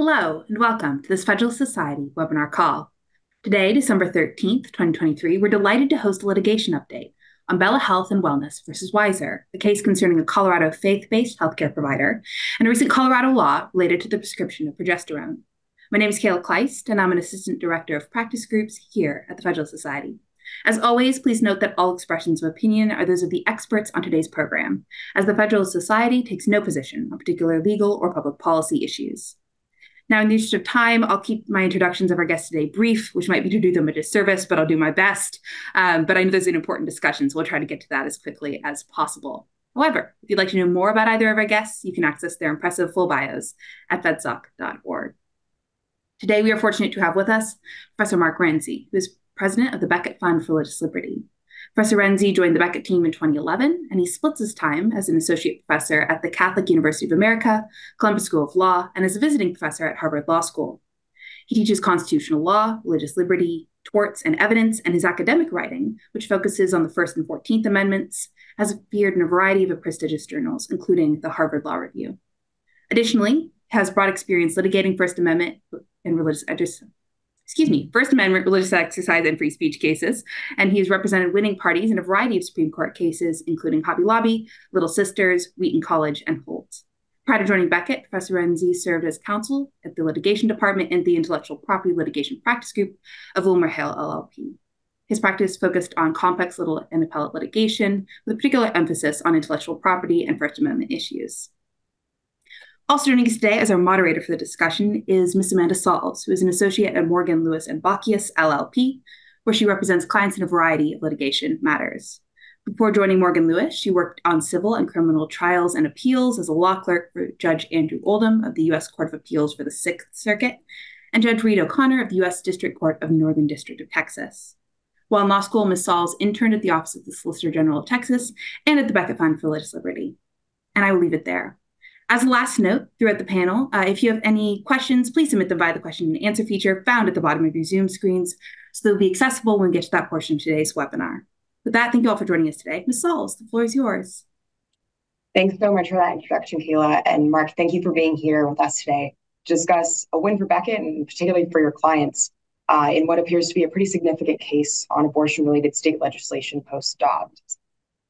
Hello, and welcome to this Federalist Society webinar call. Today, December 13th, 2023, we're delighted to host a litigation update on Bella Health and Wellness versus Weiser, the case concerning a Colorado faith-based healthcare provider and a recent Colorado law related to the prescription of progesterone. My name is Kayla Kleist, and I'm an Assistant Director of Practice Groups here at the Federalist Society. As always, please note that all expressions of opinion are those of the experts on today's program, as the Federalist Society takes no position on particular legal or public policy issues. Now, in the interest of time, I'll keep my introductions of our guests today brief, which might be to do them a disservice, but I'll do my best. But I know there's an important discussion, so we'll try to get to that as quickly as possible. However, if you'd like to know more about either of our guests, you can access their impressive full bios at fedsoc.org. Today, we are fortunate to have with us Professor Mark Rienzi, who is President of the Becket Fund for Religious Liberty. Professor Rienzi joined the Becket team in 2011, and he splits his time as an associate professor at the Catholic University of America, Columbus School of Law, and as a visiting professor at Harvard Law School. He teaches constitutional law, religious liberty, torts, and evidence, and his academic writing, which focuses on the First and 14th Amendments, has appeared in a variety of prestigious journals, including the Harvard Law Review. Additionally, he has broad experience litigating First Amendment religious exercise and free speech cases, and he has represented winning parties in a variety of Supreme Court cases, including Hobby Lobby, Little Sisters, Wheaton College, and Holt. Prior to joining Becket, Professor Rienzi served as counsel at the Litigation Department and the Intellectual Property Litigation Practice Group of WilmerHale LLP. His practice focused on complex legal and appellate litigation, with a particular emphasis on intellectual property and First Amendment issues. Also joining us today as our moderator for the discussion is Ms. Amanda Sauls, who is an associate at Morgan, Lewis & Bockius, LLP, where she represents clients in a variety of litigation matters. Before joining Morgan Lewis, she worked on civil and criminal trials and appeals as a law clerk for Judge Andrew Oldham of the U.S. Court of Appeals for the Sixth Circuit and Judge Reed O'Connor of the U.S. District Court of Northern District of Texas. While in law school, Ms. Sauls interned at the Office of the Solicitor General of Texas and at the Becket Fund for Religious Liberty. And I will leave it there. As a last note, throughout the panel, if you have any questions, please submit them via the question and answer feature found at the bottom of your Zoom screens, so they'll be accessible when we get to that portion of today's webinar. With that, thank you all for joining us today. Ms. Sauls, the floor is yours. Thanks so much for that introduction, Kayla. And Mark, thank you for being here with us today to discuss a win for Becket and particularly for your clients in what appears to be a pretty significant case on abortion-related state legislation post-Dobbs.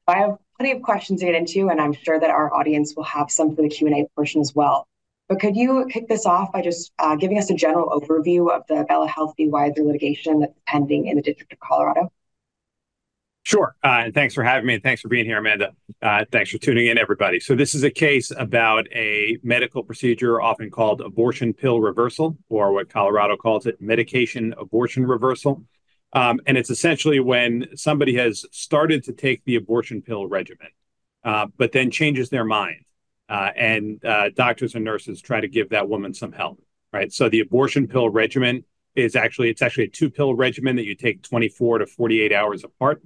I have plenty of questions to get into, and I'm sure that our audience will have some for the Q&A portion as well. But could you kick this off by just giving us a general overview of the Bella Health v. Weiser litigation that's pending in the District of Colorado? Sure. And thanks for having me. And thanks for being here, Amanda. Thanks for tuning in, everybody. So this is a case about a medical procedure often called abortion pill reversal, or what Colorado calls it, medication abortion reversal. And it's essentially when somebody has started to take the abortion pill regimen, but then changes their mind. And doctors and nurses try to give that woman some help, right? So the abortion pill regimen is actually a 2-pill regimen that you take 24 to 48 hours apart.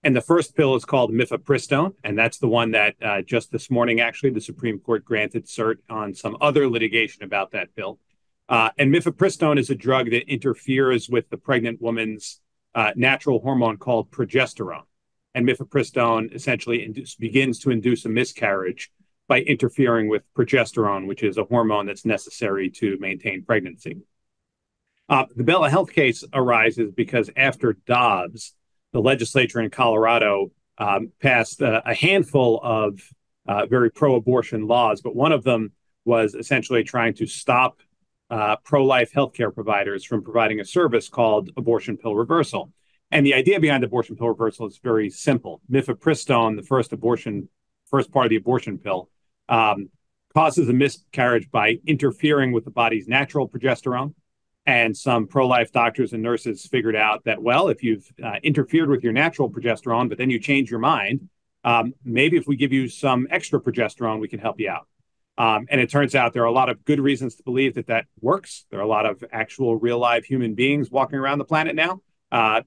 And the first pill is called mifepristone. And that's the one that just this morning, actually, the Supreme Court granted cert on some other litigation about that pill. And mifepristone is a drug that interferes with the pregnant woman's natural hormone called progesterone. And mifepristone essentially begins to induce a miscarriage by interfering with progesterone, which is a hormone that's necessary to maintain pregnancy. The Bella Health case arises because after Dobbs, the legislature in Colorado passed a handful of very pro-abortion laws, but one of them was essentially trying to stop pro-life healthcare providers from providing a service called abortion pill reversal. And the idea behind abortion pill reversal is very simple. Mifepristone, the first part of the abortion pill, causes a miscarriage by interfering with the body's natural progesterone. And some pro-life doctors and nurses figured out that, well, if you've interfered with your natural progesterone, but then you change your mind, maybe if we give you some extra progesterone, we can help you out. And it turns out there are a lot of good reasons to believe that that works. There are a lot of actual real live human beings walking around the planet now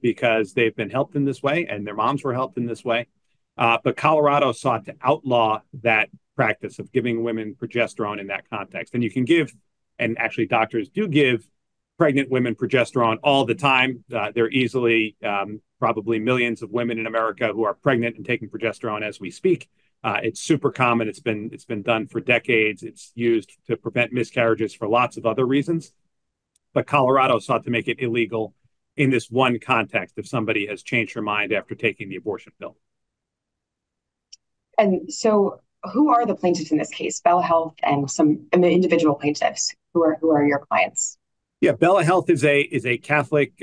because they've been helped in this way and their moms were helped in this way. But Colorado sought to outlaw that practice of giving women progesterone in that context. And you can give, and actually doctors do give, pregnant women progesterone all the time. There are easily probably millions of women in America who are pregnant and taking progesterone as we speak. It's super common. It's been done for decades. It's used to prevent miscarriages for lots of other reasons. But Colorado sought to make it illegal in this one context if somebody has changed her mind after taking the abortion pill. And so who are the plaintiffs in this case? Bella Health and the individual plaintiffs. Who are your clients? Yeah, Bella Health is a Catholic.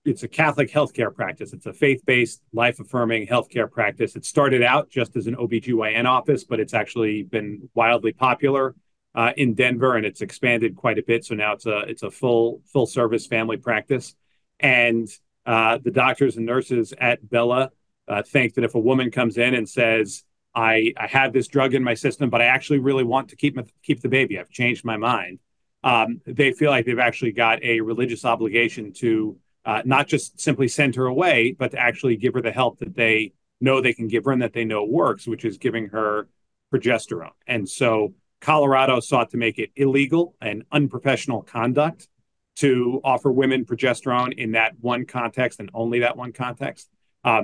It's a Catholic healthcare practice. It's a faith-based, life-affirming healthcare practice. It started out just as an OB-GYN office, but it's actually been wildly popular in Denver, and it's expanded quite a bit. So now it's a full service family practice, and the doctors and nurses at Bella think that if a woman comes in and says, I have this drug in my system, but I actually really want to keep the baby, I've changed my mind, they feel like they've actually got a religious obligation to not just simply send her away, but to actually give her the help that they know they can give her and that they know works, which is giving her progesterone. And so Colorado sought to make it illegal and unprofessional conduct to offer women progesterone in that one context and only that one context.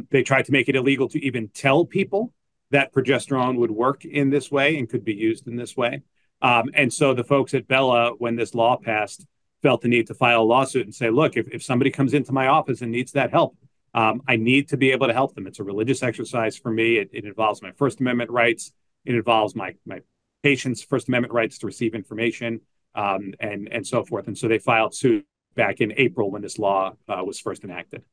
They tried to make it illegal to even tell people that progesterone would work in this way and could be used in this way. And so the folks at Bella, when this law passed, felt the need to file a lawsuit and say, look, if somebody comes into my office and needs that help, I need to be able to help them. It's a religious exercise for me. It involves my First Amendment rights. It involves my patients' First Amendment rights to receive information, and so forth. And so they filed suit back in April when this law was first enacted.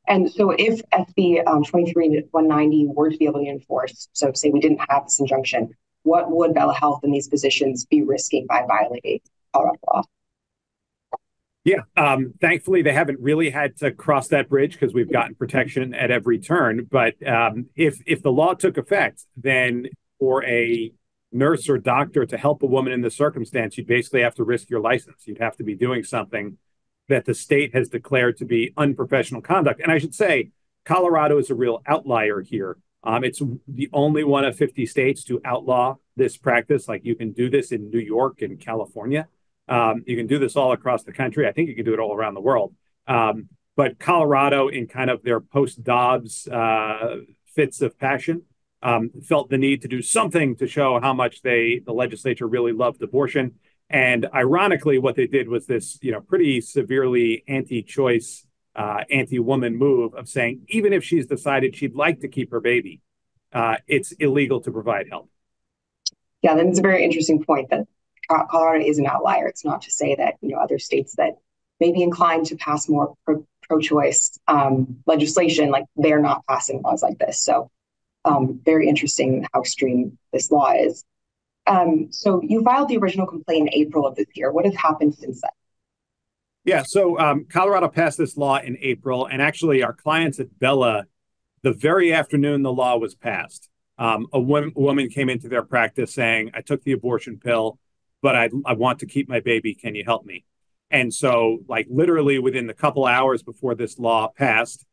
And so if SB 23-190 were to be able to enforce, so say we didn't have this injunction, what would Bella Health and these physicians be risking by violating Colorado law? Yeah, thankfully, they haven't really had to cross that bridge because we've gotten protection at every turn. But if the law took effect, then for a nurse or doctor to help a woman in this circumstance, you'd basically have to risk your license. You'd have to be doing something that the state has declared to be unprofessional conduct. And I should say, Colorado is a real outlier here. It's the only one of 50 states to outlaw this practice. Like, you can do this in New York and California. You can do this all across the country. I think you can do it all around the world. But Colorado, in kind of their post-Dobbs fits of passion, felt the need to do something to show how much the legislature really loved abortion. And ironically, what they did was this, pretty severely anti-choice, anti-woman move of saying, even if she's decided she'd like to keep her baby, it's illegal to provide help. Yeah, that's a very interesting point that Colorado is an outlier. It's not to say that, other states that may be inclined to pass more pro-choice legislation, like they're not passing laws like this. So very interesting how extreme this law is. So you filed the original complaint in April of this year. What has happened since then? Yeah, so Colorado passed this law in April, and actually our clients at Bella, the very afternoon the law was passed, a woman came into their practice saying, I took the abortion pill, but I want to keep my baby. Can you help me? And so, like, literally within the couple hours before this law passed,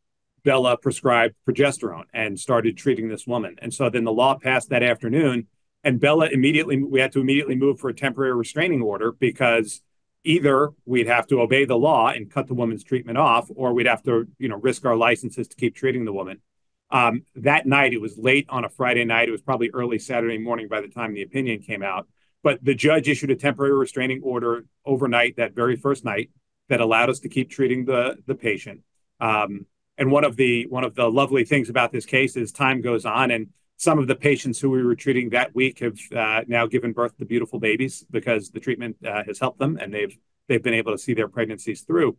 Bella prescribed progesterone and started treating this woman. And so then the law passed that afternoon, and Bella we had to immediately move for a temporary restraining order, because either we'd have to obey the law and cut the woman's treatment off, or we'd have to, risk our licenses to keep treating the woman. That night, it was late on a Friday night. It was probably early Saturday morning by the time the opinion came out. But the judge issued a temporary restraining order overnight, that very first night, that allowed us to keep treating the patient. And one of the lovely things about this case is time goes on, and some of the patients who we were treating that week have now given birth to beautiful babies because the treatment has helped them, and they've been able to see their pregnancies through.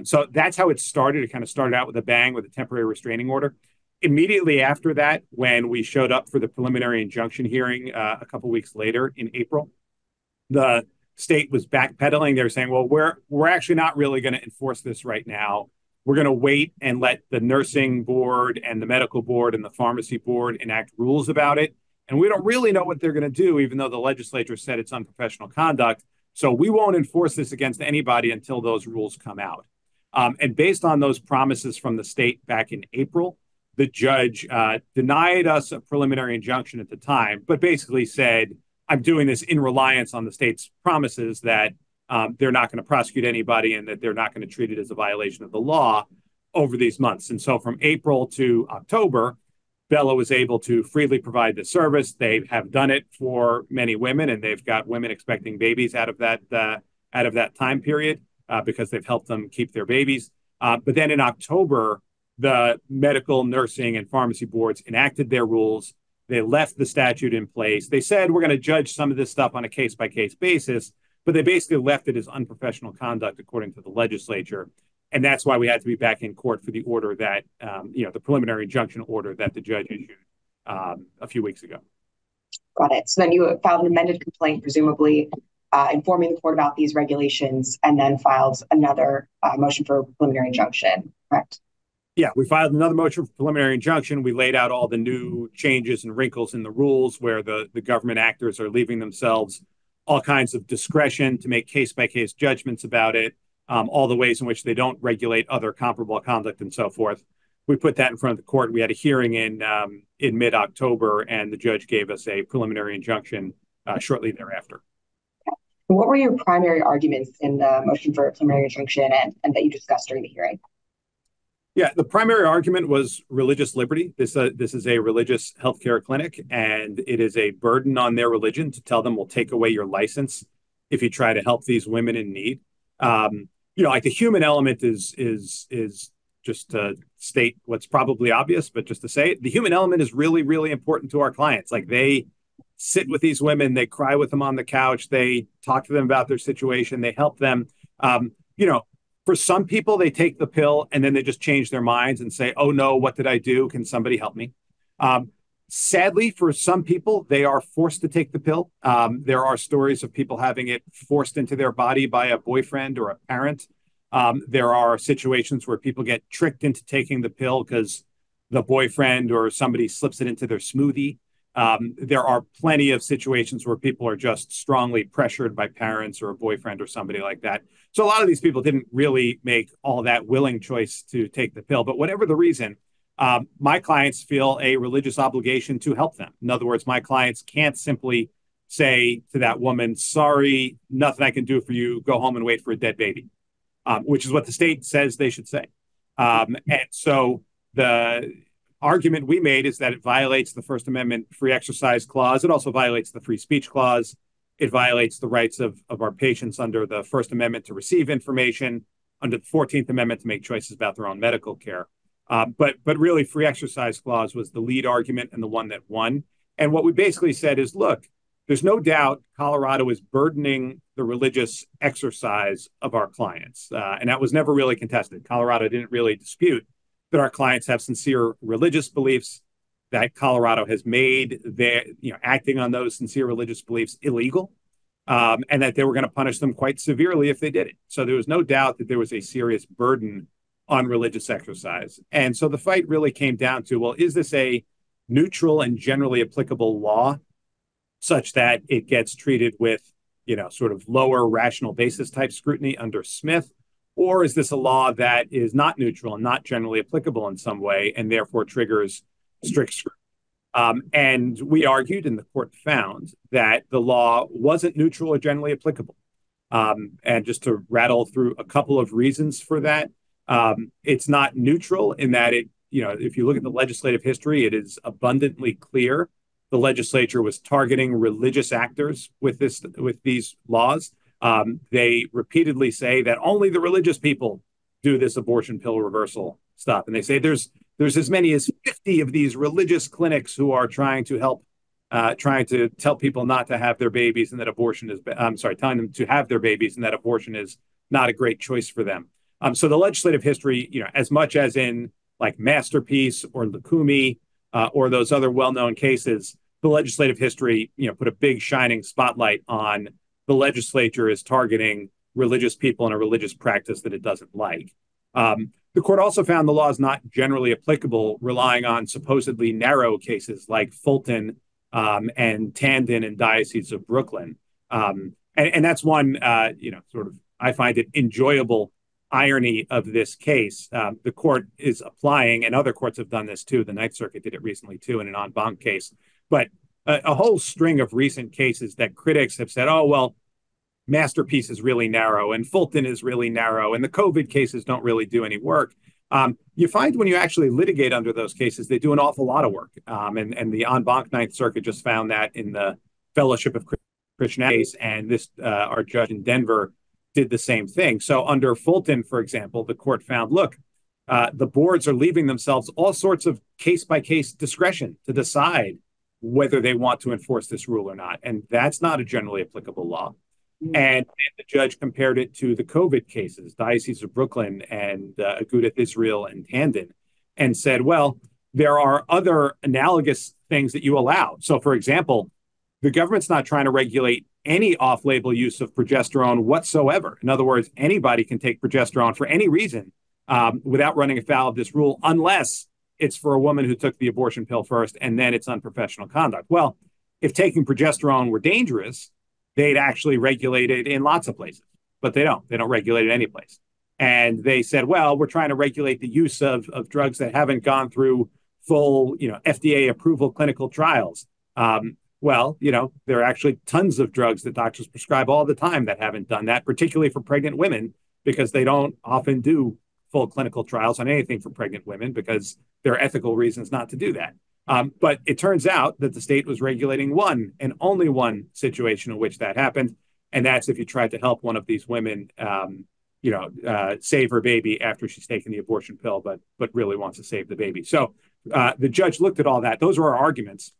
So that's how it started. It kind of started out with a bang with a temporary restraining order. Immediately after that, when we showed up for the preliminary injunction hearing a couple weeks later in April, the state was backpedaling. They were saying, well, we're actually not really going to enforce this right now. We're going to wait and let the nursing board and the medical board and the pharmacy board enact rules about it. And we don't really know what they're going to do, even though the legislature said it's unprofessional conduct. So we won't enforce this against anybody until those rules come out. And based on those promises from the state back in April, the judge denied us a preliminary injunction at the time, but basically said, I'm doing this in reliance on the state's promises that they're not going to prosecute anybody and that they're not going to treat it as a violation of the law over these months. And so from April to October, Bella was able to freely provide the service. They have done it for many women, and they've got women expecting babies out of that time period because they've helped them keep their babies. But then in October, the medical, nursing, and pharmacy boards enacted their rules. They left the statute in place. They said, we're going to judge some of this stuff on a case-by-case basis, but they basically left it as unprofessional conduct according to the legislature. And that's why we had to be back in court for the order that, the preliminary injunction order that the judge issued a few weeks ago. Got it. So then you filed an amended complaint, presumably informing the court about these regulations, and then filed another motion for preliminary injunction, correct? Yeah, we filed another motion for preliminary injunction. We laid out all the new changes and wrinkles in the rules where the government actors are leaving themselves all kinds of discretion to make case-by-case judgments about it, all the ways in which they don't regulate other comparable conduct and so forth. We put that in front of the court. We had a hearing in mid-October, and the judge gave us a preliminary injunction shortly thereafter. What were your primary arguments in the motion for a preliminary injunction and that you discussed during the hearing? Yeah, the primary argument was religious liberty. This is a religious healthcare clinic, and it is a burden on their religion to tell them we'll take away your license if you try to help these women in need. Like the human element is just to state what's probably obvious, but just to say it, the human element is really, really important to our clients. Like they sit with these women, they cry with them on the couch, they talk to them about their situation, they help them. For some people, they take the pill and then they just change their minds and say, oh no, what did I do? Can somebody help me? Sadly, for some people, they are forced to take the pill. There are stories of people having it forced into their body by a boyfriend or a parent. There are situations where people get tricked into taking the pill because the boyfriend or somebody slips it into their smoothie. There are plenty of situations where people are just strongly pressured by parents or a boyfriend or somebody like that. So a lot of these people didn't really make all that willing choice to take the pill. But whatever the reason, my clients feel a religious obligation to help them. In other words, my clients can't simply say to that woman, sorry, nothing I can do for you. Go home and wait for a dead baby, which is what the state says they should say. And so the argument we made is that it violates the First Amendment free exercise clause. It also violates the free speech clause. It violates the rights of our patients under the First Amendment to receive information, under the 14th Amendment to make choices about their own medical care. But really, free exercise clause was the lead argument and the one that won. And what we basically said is, look, there's no doubt Colorado is burdening the religious exercise of our clients. And that was never really contested. Colorado didn't really dispute that our clients have sincere religious beliefs, that Colorado has made their, acting on those sincere religious beliefs illegal, and that they were going to punish them quite severely if they did it. So there was no doubt that there was a serious burden on religious exercise. And so the fight really came down to, well, is this a neutral and generally applicable law such that it gets treated with, sort of lower rational basis type scrutiny under Smith? Or is this a law that is not neutral and not generally applicable in some way and therefore triggers strict scrutiny? And we argued, and the court found, that the law wasn't neutral or generally applicable. And just to rattle through a couple of reasons for that, it's not neutral in that it, if you look at the legislative history, it is abundantly clear the legislature was targeting religious actors with these laws. They repeatedly say that only the religious people do this abortion pill reversal stuff. And they say there's as many as 50 of these religious clinics who are trying to help, trying to tell people not to have their babies and that abortion is, telling them to have their babies and that abortion is not a great choice for them. So the legislative history, as much as in like Masterpiece or Lukumi or those other well-known cases, the legislative history, put a big shining spotlight on the legislature is targeting religious people in a religious practice that it doesn't like. The court also found the law is not generally applicable, relying on supposedly narrow cases like Fulton and Tandon and Diocese of Brooklyn. And that's one, sort of, I find it enjoyable irony of this case. The court is applying, and other courts have done this too. The Ninth Circuit did it recently too in an en banc case. But a whole string of recent cases that critics have said, oh, well, Masterpiece is really narrow and Fulton is really narrow and the COVID cases don't really do any work. you find when you actually litigate under those cases, they do an awful lot of work. And the en banc Ninth Circuit just found that in the Fellowship of Christian case, and this our judge in Denver did the same thing. So under Fulton, for example, the court found, look, the boards are leaving themselves all sorts of case-by-case discretion to decide whether they want to enforce this rule or not. And that's not a generally applicable law. And the judge compared it to the COVID cases, Diocese of Brooklyn and Agudath Israel and Tandon, and said, well, there are other analogous things that you allow. So, for example, the government's not trying to regulate any off-label use of progesterone whatsoever. In other words, anybody can take progesterone for any reason without running afoul of this rule, unless it's for a woman who took the abortion pill first, and then it's unprofessional conduct. Well, if taking progesterone were dangerous, they'd actually regulate it in lots of places, but they don't. They don't regulate it any place. And they said, well, we're trying to regulate the use of drugs that haven't gone through full, FDA approval clinical trials. Well, there are actually tons of drugs that doctors prescribe all the time that haven't done that, particularly for pregnant women, because they don't often do full clinical trials on anything for pregnant women because there are ethical reasons not to do that. But it turns out that the state was regulating one and only one situation in which that happened. And that's if you tried to help one of these women, save her baby after she's taken the abortion pill, but really wants to save the baby. So the judge looked at all that. Those were our arguments.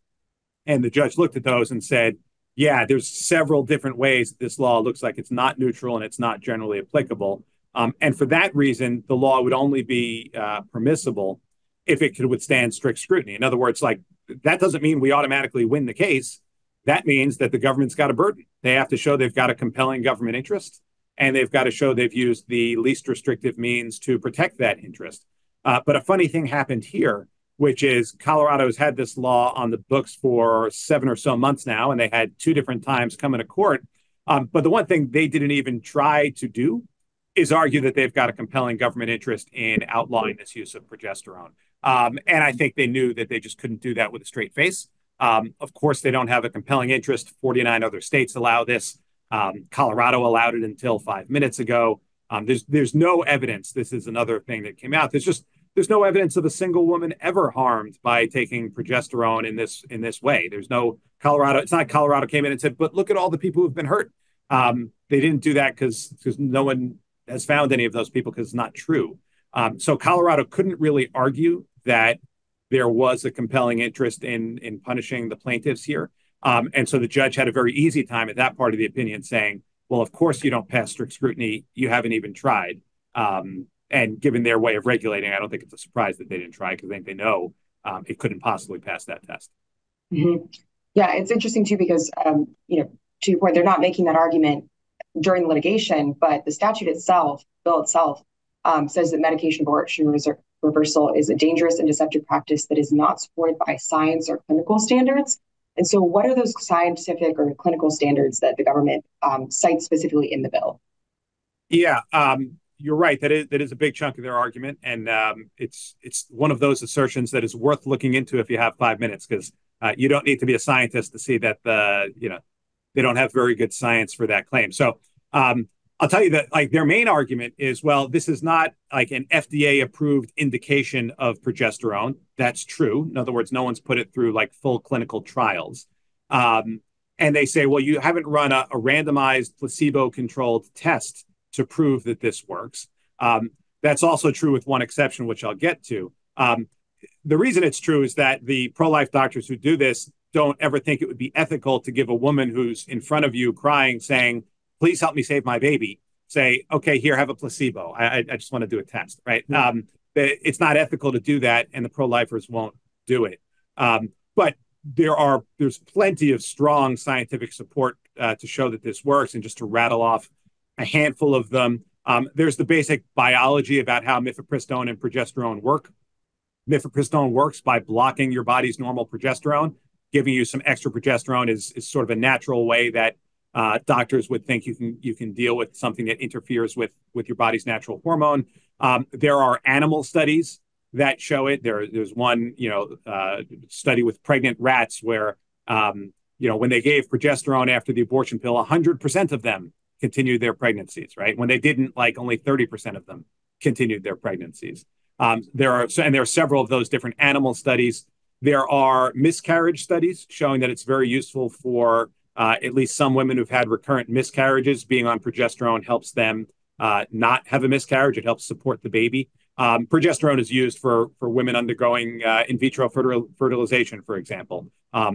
And the judge looked at those and said, yeah, there's several different ways that this law looks like it's not neutral and it's not generally applicable. And for that reason, the law would only be permissible if it could withstand strict scrutiny. In other words, that doesn't mean we automatically win the case. That means that the government's got a burden. They have to show they've got a compelling government interest, and they've got to show they've used the least restrictive means to protect that interest. But a funny thing happened here, which is Colorado's had this law on the books for 7 or so months now, and they had 2 different times come into court. But the one thing they didn't even try to do is argue that they've got a compelling government interest in outlawing this use of progesterone. And I think they knew that they just couldn't do that with a straight face. Of course, they don't have a compelling interest. 49 other states allow this. Colorado allowed it until 5 minutes ago. There's no evidence. This is another thing that came out. There's no evidence of a single woman ever harmed by taking progesterone in this way. There's no Colorado. It's not Colorado came in and said, but look at all the people who've been hurt. They didn't do that because no one has found any of those people because it's not true. So Colorado couldn't really argue that there was a compelling interest in punishing the plaintiffs here. And so the judge had a very easy time at that part of the opinion saying, well, of course you don't pass strict scrutiny. You haven't even tried. And given their way of regulating, I don't think it's a surprise that they didn't try because I think they know it couldn't possibly pass that test. Mm-hmm. Yeah, it's interesting too because, to your point, they're not making that argument during the litigation, but the statute itself, bill itself, says that medication abortion reversal is a dangerous and deceptive practice that is not supported by science or clinical standards. And so what are those scientific or clinical standards that the government cites specifically in the bill? Yeah, you're right. That is a big chunk of their argument. And it's one of those assertions that is worth looking into if you have 5 minutes, because you don't need to be a scientist to see that they don't have very good science for that claim. So I'll tell you that their main argument is, well, this is not like an FDA approved indication of progesterone. That's true. In other words, no one's put it through full clinical trials. And they say, well, you haven't run a randomized placebo controlled test to prove that this works. That's also true with one exception, which I'll get to. The reason it's true is that the pro-life doctors who do this don't ever think it would be ethical to give a woman who's in front of you crying, saying, please help me save my baby, say, okay, here, have a placebo. I just want to do a test, right? Mm-hmm. It's not ethical to do that, and the pro-lifers won't do it. But there's plenty of strong scientific support to show that this works, and just to rattle off a handful of them. There's the basic biology about how mifepristone and progesterone work. Mifepristone works by blocking your body's normal progesterone. Giving you some extra progesterone is sort of a natural way that doctors would think you can deal with something that interferes with your body's natural hormone. There are animal studies that show it. There's one study with pregnant rats where when they gave progesterone after the abortion pill, 100% of them continued their pregnancies, right? When they didn't, only 30% of them continued their pregnancies. There are several of those different animal studies. There are miscarriage studies showing that it's very useful for at least some women who've had recurrent miscarriages. Being on progesterone helps them not have a miscarriage. It helps support the baby. Progesterone is used for women undergoing in vitro fertilization, for example.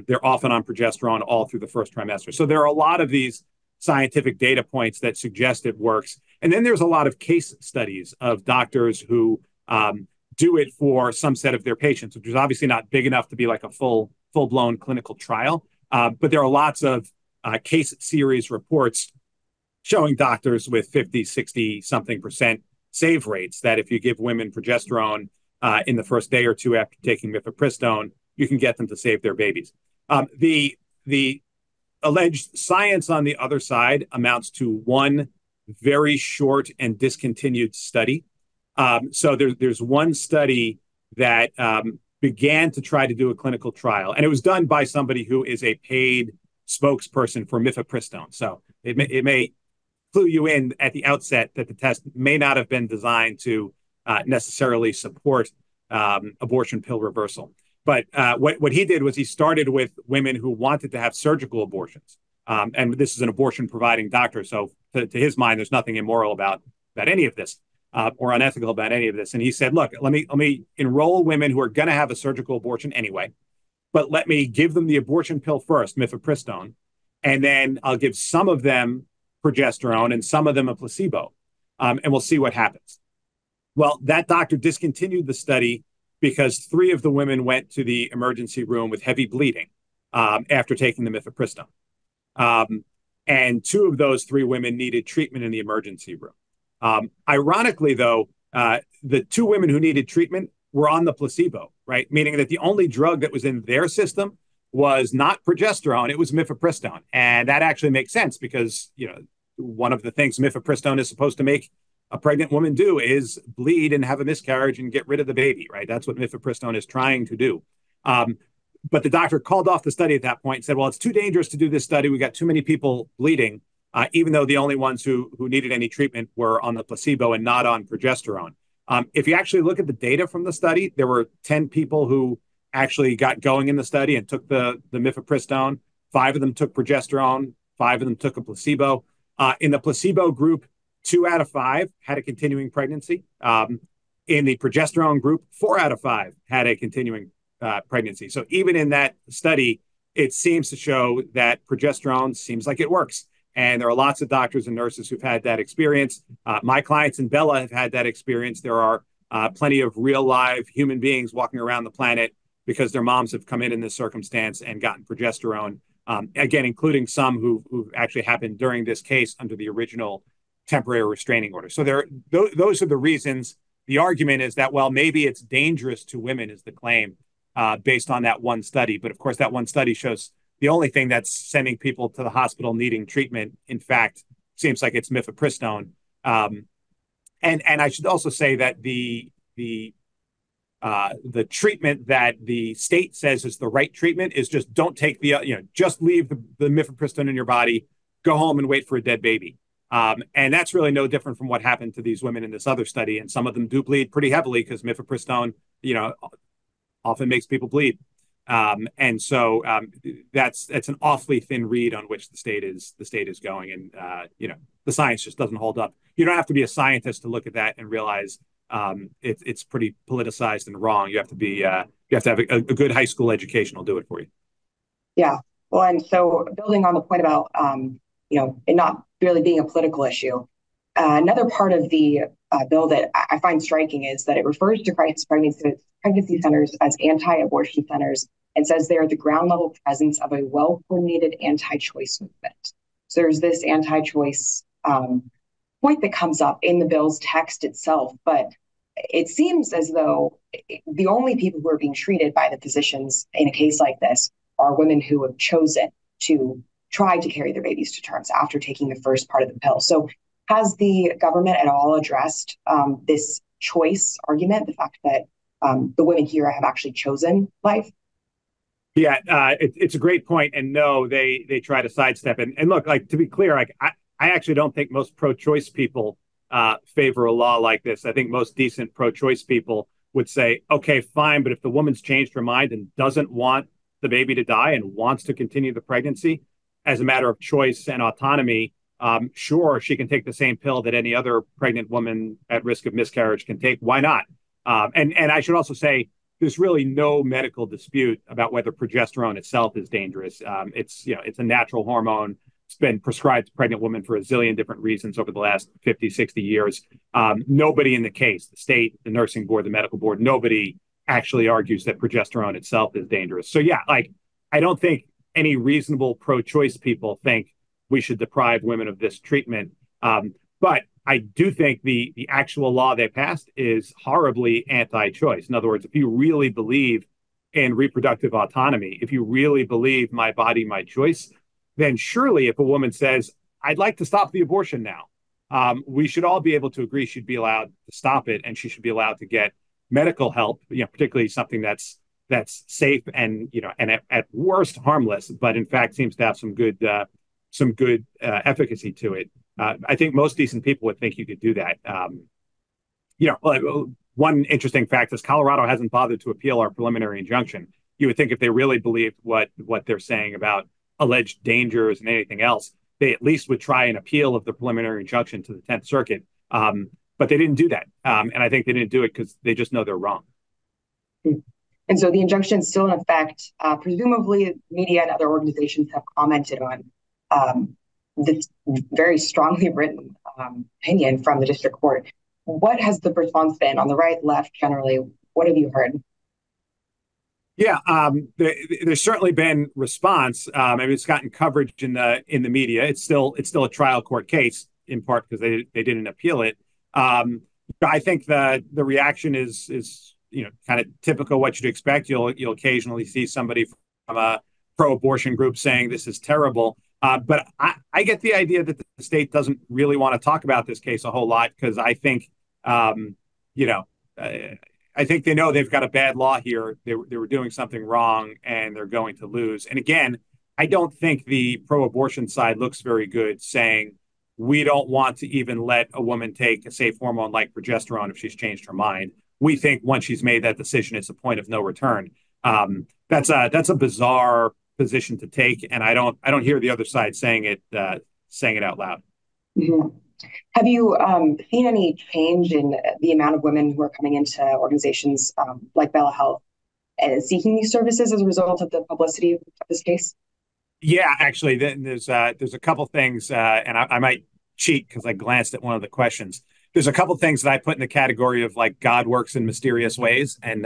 They're often on progesterone all through the first trimester. So there are a lot of these scientific data points that suggest it works. And then there's a lot of case studies of doctors who do it for some set of their patients, which is obviously not big enough to be like a full-blown clinical trial. But there are lots of case series reports showing doctors with 50, 60 something percent save rates that if you give women progesterone in the first day or two after taking mifepristone, you can get them to save their babies. The alleged science on the other side amounts to one very short and discontinued study. So there's one study that began to try to do a clinical trial, and it was done by somebody who is a paid spokesperson for mifepristone. So it may clue you in at the outset that the test may not have been designed to necessarily support abortion pill reversal. But what he did was he started with women who wanted to have surgical abortions. And this is an abortion providing doctor. So to his mind, there's nothing immoral about any of this or unethical about any of this. And he said, look, let me enroll women who are going to have a surgical abortion anyway, but let me give them the abortion pill first, mifepristone, and then I'll give some of them progesterone and some of them a placebo, and we'll see what happens. Well, that doctor discontinued the study because 3 of the women went to the emergency room with heavy bleeding after taking the mifepristone. And 2 of those 3 women needed treatment in the emergency room. Ironically, though, the 2 women who needed treatment were on the placebo, right? Meaning that the only drug that was in their system was not progesterone, it was mifepristone. And that actually makes sense because, one of the things mifepristone is supposed to make a pregnant woman do is bleed and have a miscarriage and get rid of the baby, right? That's what mifepristone is trying to do. But the doctor called off the study at that point and said, well, it's too dangerous to do this study. We got too many people bleeding, even though the only ones who needed any treatment were on the placebo and not on progesterone. If you actually look at the data from the study, there were 10 people who actually got going in the study and took the mifepristone. 5 of them took progesterone. 5 of them took a placebo. In the placebo group, 2 out of 5 had a continuing pregnancy. In the progesterone group, 4 out of 5 had a continuing pregnancy. So even in that study, it seems to show that progesterone seems like it works. And there are lots of doctors and nurses who've had that experience. My clients in Bella have had that experience. There are plenty of real live human beings walking around the planet because their moms have come in this circumstance and gotten progesterone. Again, including some who actually happened during this case under the original temporary restraining order. So those are the reasons. The argument is that, well, maybe it's dangerous to women is the claim based on that one study. But of course, that one study shows the only thing that's sending people to the hospital needing treatment, in fact, seems like it's mifepristone. And I should also say that the treatment that the state says is the right treatment is just don't take just leave the mifepristone in your body, go home and wait for a dead baby. And that's really no different from what happened to these women in this other study. And some of them do bleed pretty heavily because mifepristone, often makes people bleed. And so that's an awfully thin read on which the state is going. And, the science just doesn't hold up. You don't have to be a scientist to look at that and realize it's pretty politicized and wrong. You have to have a good high school education will do it for you. Yeah. Well, and so building on the point about, it not really being a political issue, another part of the bill that I find striking is that it refers to crisis pregnancy centers as anti-abortion centers and says they are the ground level presence of a well-coordinated anti-choice movement. So there's this anti-choice point that comes up in the bill's text itself, but it seems as though the only people who are being treated by the physicians in a case like this are women who have chosen to try to carry their babies to terms after taking the first part of the pill. So has the government at all addressed this choice argument, the fact that the women here have actually chosen life? Yeah, it's a great point. And no, they try to sidestep it. And look, to be clear, I actually don't think most pro-choice people favor a law like this. I think most decent pro-choice people would say, okay, fine, but if the woman's changed her mind and doesn't want the baby to die and wants to continue the pregnancy as a matter of choice and autonomy, sure, she can take the same pill that any other pregnant woman at risk of miscarriage can take. Why not? And I should also say, there's really no medical dispute about whether progesterone itself is dangerous. It's a natural hormone. It's been prescribed to pregnant women for a zillion different reasons over the last 50, 60 years. Nobody in the case, the state, the nursing board, the medical board, nobody actually argues that progesterone itself is dangerous. So yeah, I don't think any reasonable pro-choice people think we should deprive women of this treatment. But I do think the actual law they passed is horribly anti-choice. In other words, if you really believe in reproductive autonomy, if you really believe my body, my choice, then surely if a woman says, I'd like to stop the abortion now, we should all be able to agree she'd be allowed to stop it, and she should be allowed to get medical help, particularly something that's safe and at worst harmless, but in fact seems to have some good efficacy to it. I think most decent people would think you could do that. One interesting fact is Colorado hasn't bothered to appeal our preliminary injunction. You would think if they really believed what they're saying about alleged dangers and anything else, they at least would try an appeal of the preliminary injunction to the 10th Circuit. But they didn't do that. And I think they didn't do it because they just know they're wrong. And so the injunction is still in effect. Presumably, media and other organizations have commented on this very strongly written opinion from the district court. What has the response been on the right, left, generally? What have you heard? Yeah, there's certainly been response. It's gotten coverage in the media. It's still a trial court case, in part because they didn't appeal it. I think the reaction is kind of typical what you'd expect. You'll occasionally see somebody from a pro-abortion group saying this is terrible. But I get the idea that the state doesn't really want to talk about this case a whole lot because I think I think they know they've got a bad law here. They were doing something wrong and they're going to lose. And again, I don't think the pro-abortion side looks very good saying we don't want to even let a woman take a safe hormone like progesterone if she's changed her mind. We think once she's made that decision, it's a point of no return. That's a bizarre position to take, and I don't hear the other side saying it out loud. Mm-hmm. Have you seen any change in the amount of women who are coming into organizations like Bella Health and seeking these services as a result of the publicity of this case? Yeah, actually, there's a couple things, and I might cheat because I glanced at one of the questions. There's a couple things that I put in the category of like God works in mysterious ways, and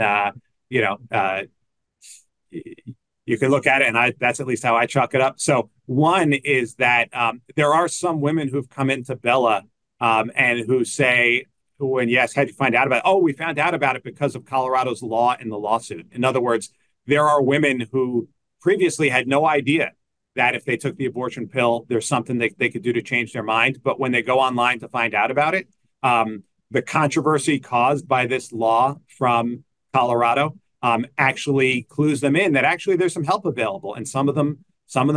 you can look at it, and that's at least how I chalk it up. So one is that there are some women who've come into Bella and who say, when yes, how'd you find out about it? Oh, we found out about it because of Colorado's law in the lawsuit. In other words, there are women who previously had no idea that if they took the abortion pill, there's something they could do to change their mind. But when they go online to find out about it, the controversy caused by this law from Colorado actually clues them in that actually there's some help available, and some of them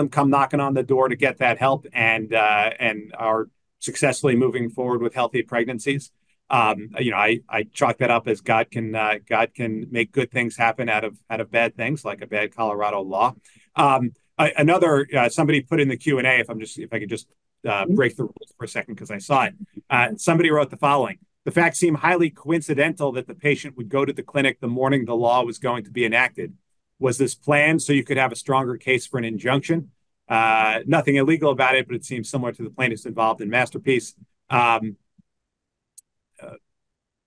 come knocking on the door to get that help and are successfully moving forward with healthy pregnancies. I chalk that up as God can make good things happen out of bad things, like a bad Colorado law. Another somebody put in the Q&A, if I could just break the rules for a second because I saw it. Somebody wrote the following: the facts seem highly coincidental that the patient would go to the clinic the morning the law was going to be enacted. Was this planned so you could have a stronger case for an injunction? Nothing illegal about it, but it seems similar to the plaintiffs involved in Masterpiece. By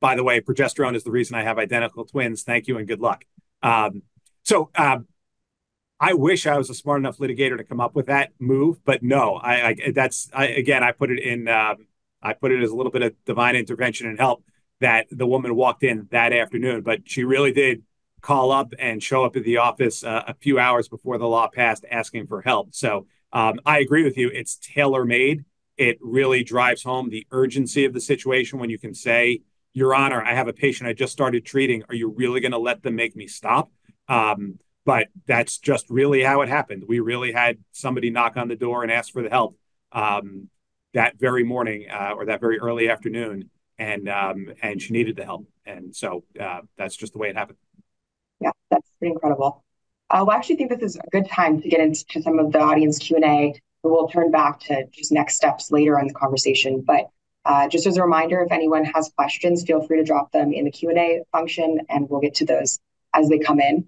the way, progesterone is the reason I have identical twins. Thank you and good luck. I wish I was a smart enough litigator to come up with that move, but no. I put it in. I put it as a little bit of divine intervention and help that the woman walked in that afternoon, but she really did call up and show up at the office a few hours before the law passed asking for help. So I agree with you. It's tailor-made. It really drives home the urgency of the situation when you can say, Your Honor, I have a patient I just started treating. Are you really going to let them make me stop? But that's just really how it happened. We really had somebody knock on the door and ask for the help that very morning or that very early afternoon. and she needed the help. And so that's just the way it happened. Yeah, that's pretty incredible. Well, I actually think this is a good time to get into some of the audience Q&A. We'll turn back to just next steps later in the conversation. But just as a reminder, if anyone has questions, feel free to drop them in the Q&A function, and we'll get to those as they come in.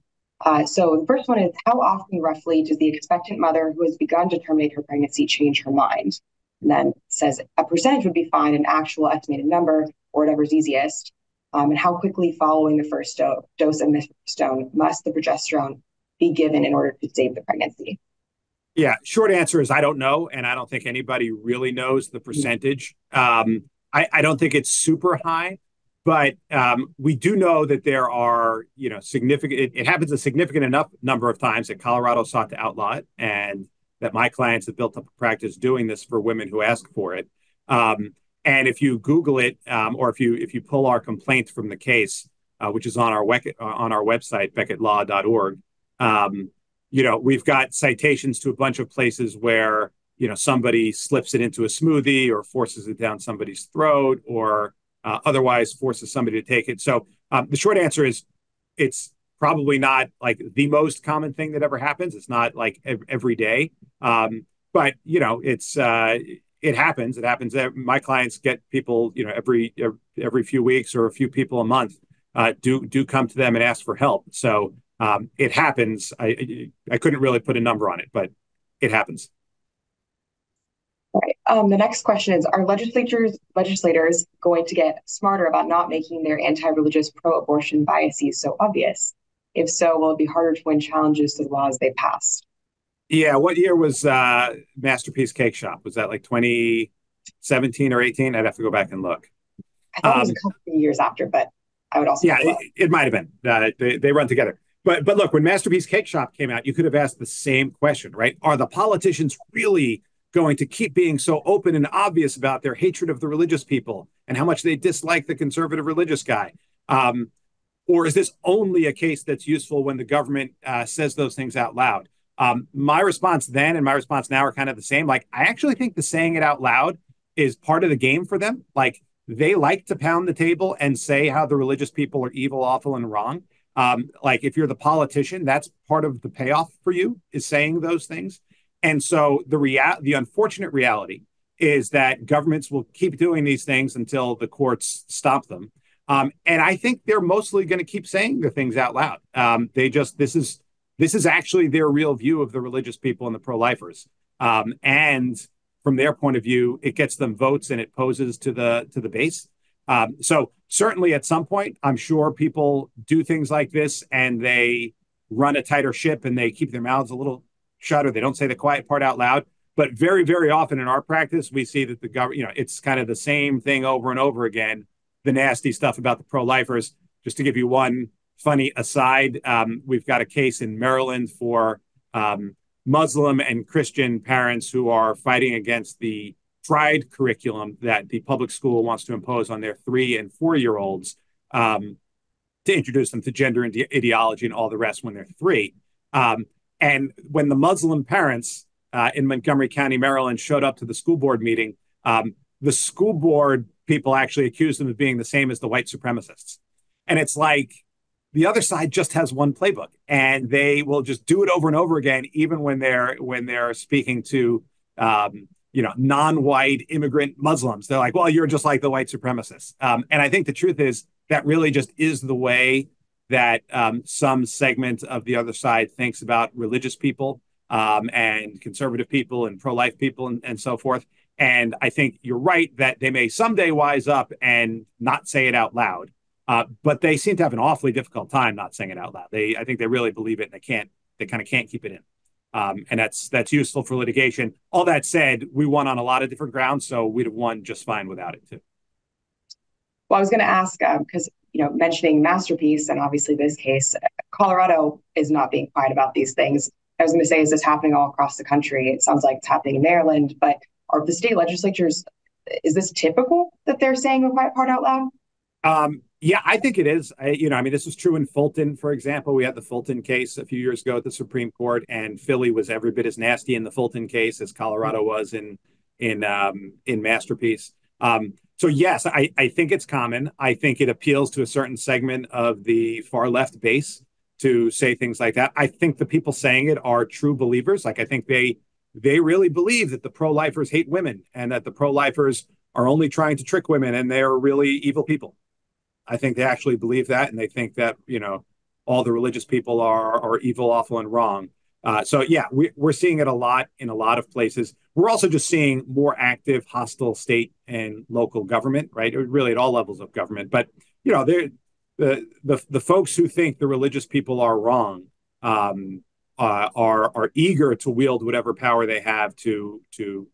So the first one is, how often roughly does the expectant mother who has begun to terminate her pregnancy change her mind? And then it says a percentage would be fine, an actual estimated number, or whatever's easiest. And how quickly following the first dose of mifepristone must the progesterone be given in order to save the pregnancy? Yeah, short answer is I don't know, and I don't think anybody really knows the percentage. I don't think it's super high, but we do know that there are, significant. It happens a significant enough number of times that Colorado sought to outlaw it, and that my clients have built up a practice doing this for women who ask for it. And if you Google it, or if you pull our complaint from the case, which is on our website, becketlaw.org, we've got citations to a bunch of places where somebody slips it into a smoothie or forces it down somebody's throat or otherwise forces somebody to take it. So the short answer is it's probably not like the most common thing that ever happens. It's not like every day, but it happens. It happens. My clients get people, every few weeks or a few people a month do come to them and ask for help. So it happens. I couldn't really put a number on it, but it happens. All right. The next question is, are legislators going to get smarter about not making their anti-religious pro-abortion biases so obvious? If so, will it be harder to win challenges to the laws they passed? Yeah. What year was Masterpiece Cake Shop? Was that like 2017 or 18? I'd have to go back and look. I thought it was a couple of years after, but I would also. Yeah, it might have been. They run together. But look, when Masterpiece Cake Shop came out, you could have asked the same question, right? Are the politicians really going to keep being so open and obvious about their hatred of the religious people and how much they dislike the conservative religious guy? Or is this only a case that's useful when the government says those things out loud? My response then and my response now are kind of the same. Like, I actually think the saying it out loud is part of the game for them. Like, they like to pound the table and say how the religious people are evil, awful, and wrong. Like, if you're the politician, that's part of the payoff for you, is saying those things. And so the unfortunate reality is that governments will keep doing these things until the courts stop them. And I think they're mostly going to keep saying the things out loud. This is actually their real view of the religious people and the pro-lifers. And from their point of view, it gets them votes and it poses to the base. So certainly at some point, I'm sure people do things like this and they run a tighter ship and they keep their mouths a little shut, or they don't say the quiet part out loud. But very, very often in our practice, we see that the government, it's kind of the same thing over and over again, the nasty stuff about the pro-lifers. Just to give you one funny aside, we've got a case in Maryland for Muslim and Christian parents who are fighting against the tried curriculum that the public school wants to impose on their 3- and 4-year-olds to introduce them to gender ideology and all the rest when they're 3. And when the Muslim parents in Montgomery County, Maryland, showed up to the school board meeting, the school board people actually accused them of being the same as the white supremacists. And it's like the other side just has one playbook, and they will just do it over and over again, even when they're speaking to non-white immigrant Muslims. They're like, well, you're just like the white supremacists. And I think the truth is that really just is the way that some segment of the other side thinks about religious people and conservative people and pro-life people and so forth. And I think you're right that they may someday wise up and not say it out loud, but they seem to have an awfully difficult time not saying it out loud. I think they really believe it, and they kind of can't keep it in. And that's useful for litigation. All that said, we won on a lot of different grounds, so we'd have won just fine without it too. Well, I was going to ask, because mentioning Masterpiece and obviously this case, Colorado is not being quiet about these things. I was going to say, is this happening all across the country? It sounds like it's happening in Maryland, but are the state legislatures, is this typical that they're saying the quiet part out loud? Yeah, I think it is. This was true in Fulton, for example. We had the Fulton case a few years ago at the Supreme Court, and Philly was every bit as nasty in the Fulton case as Colorado was in Masterpiece. So yes, I think it's common. I think it appeals to a certain segment of the far left base to say things like that. I think the people saying it are true believers. Like I think they really believe that the pro-lifers hate women and that the pro-lifers are only trying to trick women and they're really evil people. I think they actually believe that, and they think that all the religious people are evil, awful, and wrong. So yeah, we're seeing it a lot in a lot of places. We're also just seeing more active, hostile state and local government, right? Really at all levels of government. But the folks who think the religious people are wrong are eager to wield whatever power they have to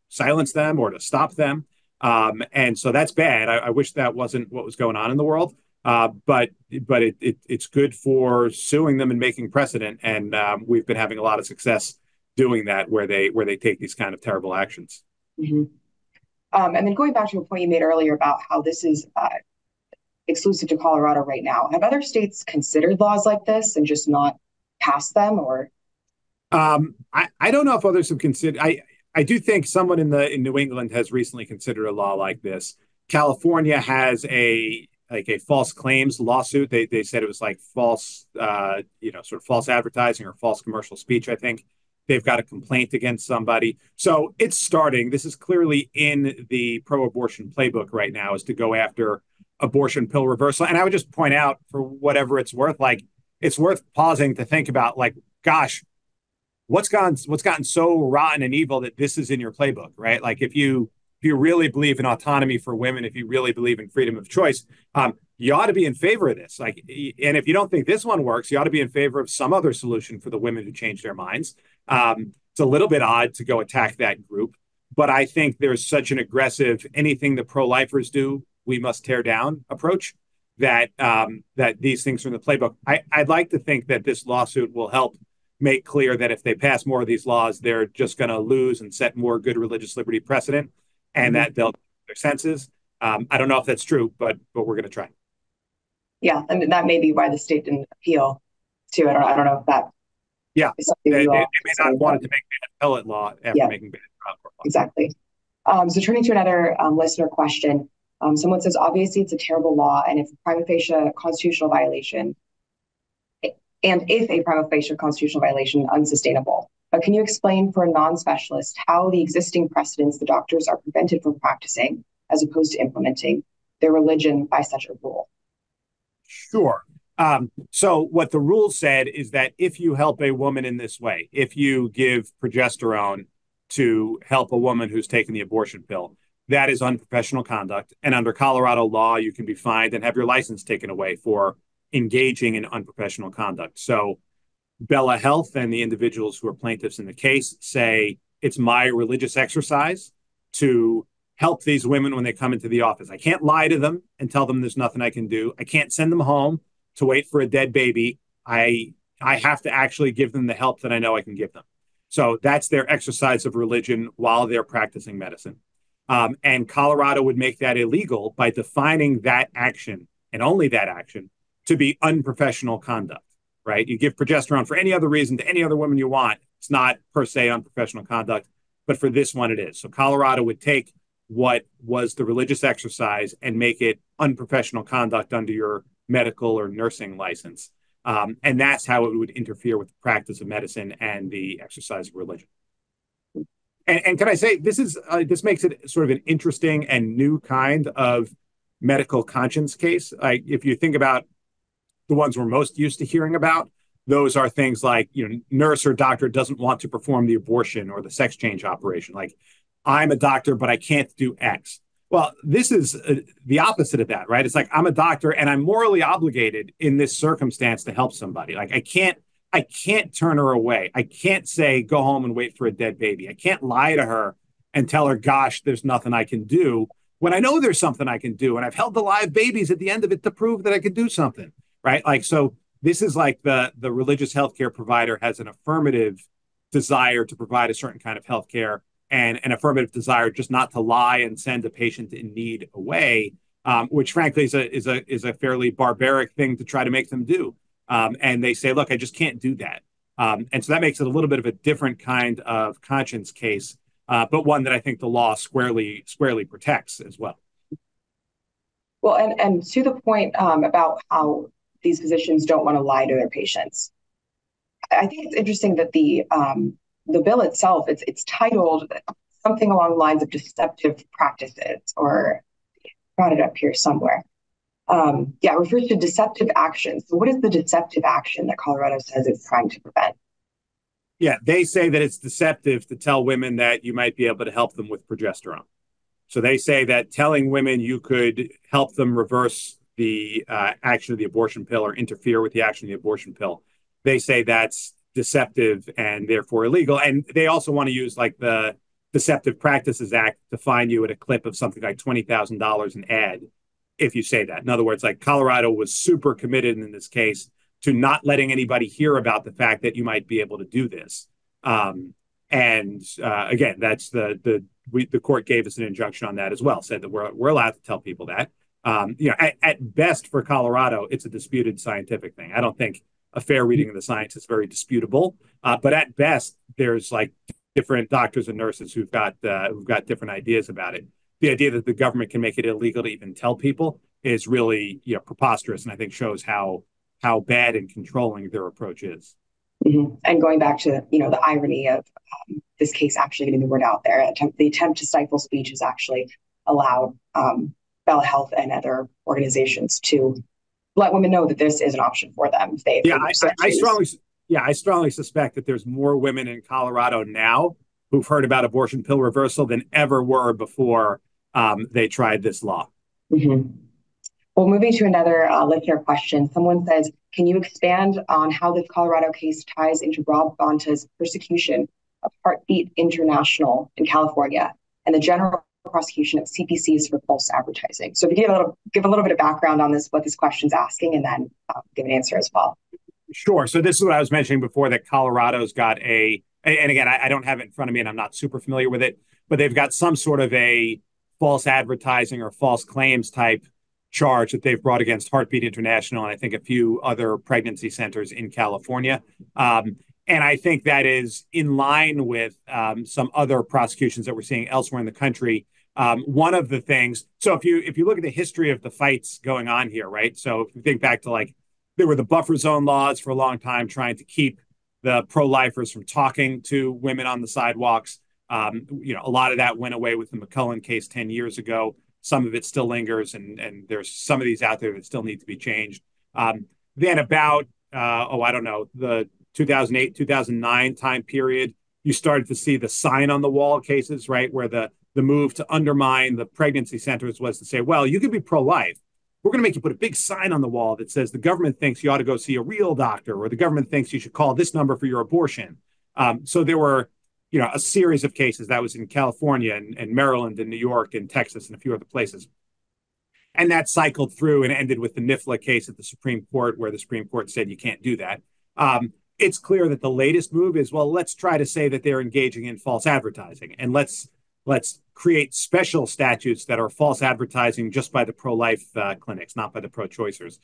silence them or to stop them. And so that's bad. I wish that wasn't what was going on in the world. But it's good for suing them and making precedent. And we've been having a lot of success doing that where they take these kind of terrible actions. Mm-hmm. And then going back to a point you made earlier about how this is exclusive to Colorado right now, have other states considered laws like this and just not passed them? Or I don't know if others have considered. I do think someone in New England has recently considered a law like this. California has a false claims lawsuit. They said it was like false, sort of false advertising or false commercial speech. I think they've got a complaint against somebody. So it's starting. This is clearly in the pro-abortion playbook right now, is to go after abortion pill reversal. And I would just point out, for whatever it's worth, like it's worth pausing to think about, like, gosh, what's gotten so rotten and evil that this is in your playbook, right? Like if you really believe in autonomy for women, if you really believe in freedom of choice, you ought to be in favor of this. Like, and if you don't think this one works, you ought to be in favor of some other solution for the women who change their minds. It's a little bit odd to go attack that group, but I think there's such an aggressive, anything the pro-lifers do, we must tear down approach that these things are in the playbook. I'd like to think that this lawsuit will help make clear that if they pass more of these laws, they're just going to lose and set more good religious liberty precedent, and that they'll their senses. I don't know if that's true, but we're going to try. Yeah, and that may be why the state didn't appeal to. I don't know if that. Yeah, they may not want to make an appellate law after making bad trial court law. Exactly. So turning to another listener question, someone says, obviously it's a terrible law, and if a prima facie constitutional violation, unsustainable. But can you explain for a non-specialist how the existing precedents the doctors are prevented from practicing, as opposed to implementing their religion by such a rule? Sure. So what the rule said is that if you help a woman in this way, if you give progesterone to help a woman who's taken the abortion pill, that is unprofessional conduct. And under Colorado law, you can be fined and have your license taken away for engaging in unprofessional conduct. So Bella Health and the individuals who are plaintiffs in the case say it's my religious exercise to help these women when they come into the office. I can't lie to them and tell them there's nothing I can do. I can't send them home to wait for a dead baby. I have to actually give them the help that I know I can give them. So that's their exercise of religion while they're practicing medicine. And Colorado would make that illegal by defining that action, and only that action, to be unprofessional conduct, right? You give progesterone for any other reason to any other woman you want. It's not per se unprofessional conduct, but for this one it is. So Colorado would take what was the religious exercise and make it unprofessional conduct under your medical or nursing license. And that's how it would interfere with the practice of medicine and the exercise of religion. And can I say, this makes it sort of an interesting and new kind of medical conscience case. Like if you think about the ones we're most used to hearing about, those are things like, nurse or doctor doesn't want to perform the abortion or the sex change operation. Like, I'm a doctor, but I can't do X. Well, this is the opposite of that, right? It's like, I'm a doctor and I'm morally obligated in this circumstance to help somebody. Like, I can't turn her away. I can't say, go home and wait for a dead baby. I can't lie to her and tell her, gosh, there's nothing I can do, when I know there's something I can do. And I've held the live babies at the end of it to prove that I could do something, right? Like, so this is like the religious healthcare provider has an affirmative desire to provide a certain kind of healthcare, and an affirmative desire just not to lie and send a patient in need away, which frankly is a fairly barbaric thing to try to make them do. And they say, look, I just can't do that. And so that makes it a little bit of a different kind of conscience case, but one that I think the law squarely protects as well. Well, and to the point about how these physicians don't want to lie to their patients, I think it's interesting that the bill itself, it's titled something along the lines of deceptive practices, or brought it up here somewhere. It refers to deceptive actions. So what is the deceptive action that Colorado says it's trying to prevent? Yeah, they say that it's deceptive to tell women that you might be able to help them with progesterone. So they say that telling women you could help them reverse the action of the abortion pill or interfere with the action of the abortion pill, they say that's deceptive and therefore illegal. And they also want to use like the Deceptive Practices Act to fine you at a clip of something like $20,000 an ad if you say that. In other words, like Colorado was super committed in this case to not letting anybody hear about the fact that you might be able to do this. Again, that's the court gave us an injunction on that as well, said that we're allowed to tell people that. At best for Colorado, it's a disputed scientific thing. I don't think a fair reading of the science is very disputable, but at best, there's like different doctors and nurses who've got different ideas about it. The idea that the government can make it illegal to even tell people is really preposterous, and I think shows how bad and controlling their approach is. Mm-hmm. And going back to the irony of this case actually getting the word out there, the attempt to stifle speech has actually allowed Bella Health and other organizations to let women know that this is an option for them. I strongly suspect that there's more women in Colorado now who've heard about abortion pill reversal than ever were before they tried this law. Mm-hmm. Well, moving to another listener question, someone says, can you expand on how this Colorado case ties into Rob Bonta's persecution of Heartbeat International in California and the general prosecution of CPCs for false advertising? So if you give a little bit of background on this, what this question's asking, and then give an answer as well. Sure. So this is what I was mentioning before, that Colorado's got and again, I don't have it in front of me and I'm not super familiar with it, but they've got some sort of a false advertising or false claims type charge that they've brought against Heartbeat International and I think a few other pregnancy centers in California. And I think that is in line with some other prosecutions that we're seeing elsewhere in the country. One of the things, so if you look at the history of the fights going on here, right? So if you think back to like, there were the buffer zone laws for a long time trying to keep the pro-lifers from talking to women on the sidewalks. A lot of that went away with the McCullen case 10 years ago. Some of it still lingers, and there's some of these out there that still need to be changed. Then about, the 2008, 2009 time period, you started to see the sign on the wall cases, right, where the move to undermine the pregnancy centers was to say, well, you can be pro-life. We're going to make you put a big sign on the wall that says the government thinks you ought to go see a real doctor, or the government thinks you should call this number for your abortion. So there were a series of cases that was in California and Maryland and New York and Texas and a few other places. And that cycled through and ended with the NIFLA case at the Supreme Court, where the Supreme Court said you can't do that. It's clear that the latest move is, well, let's try to say that they're engaging in false advertising. And let's create special statutes that are false advertising just by the pro-life clinics, not by the pro-choicers.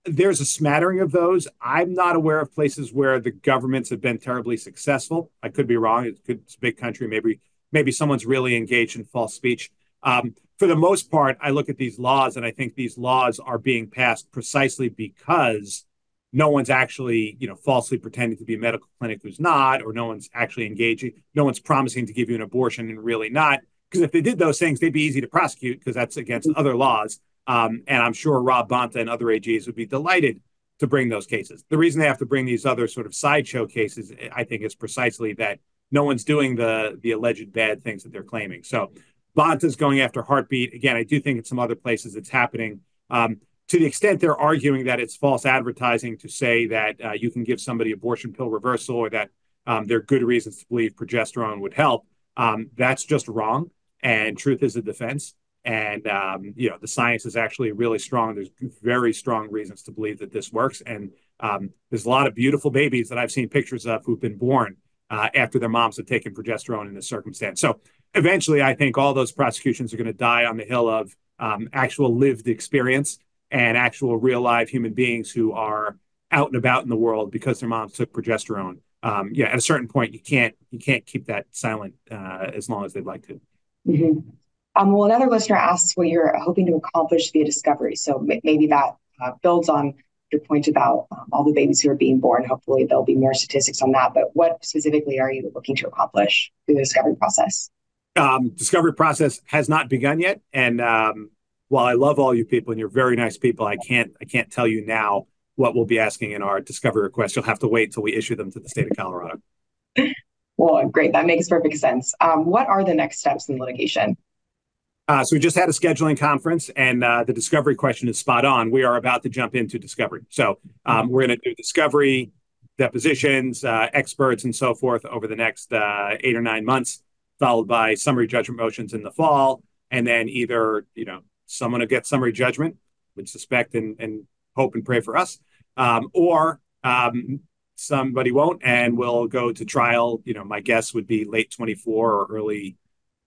There's a smattering of those. I'm not aware of places where the governments have been terribly successful. I could be wrong. It's a big country. Maybe someone's really engaged in false speech. For the most part, I look at these laws and I think these laws are being passed precisely because no one's actually, falsely pretending to be a medical clinic who's not, or no one's actually engaging. No one's promising to give you an abortion and really not. Because if they did those things, they'd be easy to prosecute because that's against other laws. And I'm sure Rob Bonta and other AGs would be delighted to bring those cases. The reason they have to bring these other sort of sideshow cases, I think, is precisely that no one's doing the alleged bad things that they're claiming. So Bonta's going after Heartbeat. Again, I do think in some other places it's happening. To the extent they're arguing that it's false advertising to say that you can give somebody abortion pill reversal, or that there are good reasons to believe progesterone would help, that's just wrong. And truth is a defense. And, the science is actually really strong. There's very strong reasons to believe that this works. And there's a lot of beautiful babies that I've seen pictures of who've been born after their moms have taken progesterone in this circumstance. So eventually, I think all those prosecutions are going to die on the hill of actual lived experience and actual real live human beings who are out and about in the world because their moms took progesterone. At a certain point, you can't keep that silent as long as they'd like to. Mm-hmm. Well, another listener asks what you're hoping to accomplish via discovery. So maybe that builds on your point about all the babies who are being born. Hopefully, there'll be more statistics on that. But what specifically are you looking to accomplish through the discovery process? Discovery process has not begun yet, and while I love all you people and you're very nice people, I can't tell you now what we'll be asking in our discovery request. You'll have to wait till we issue them to the state of Colorado. Well, great. That makes perfect sense. What are the next steps in litigation? So we just had a scheduling conference, and the discovery question is spot on. We are about to jump into discovery. So we're going to do discovery, depositions, experts, and so forth over the next 8 or 9 months, followed by summary judgment motions in the fall, and then either someone will get summary judgment, would suspect and hope and pray for us, or somebody won't, and we'll go to trial. My guess would be late 24 or early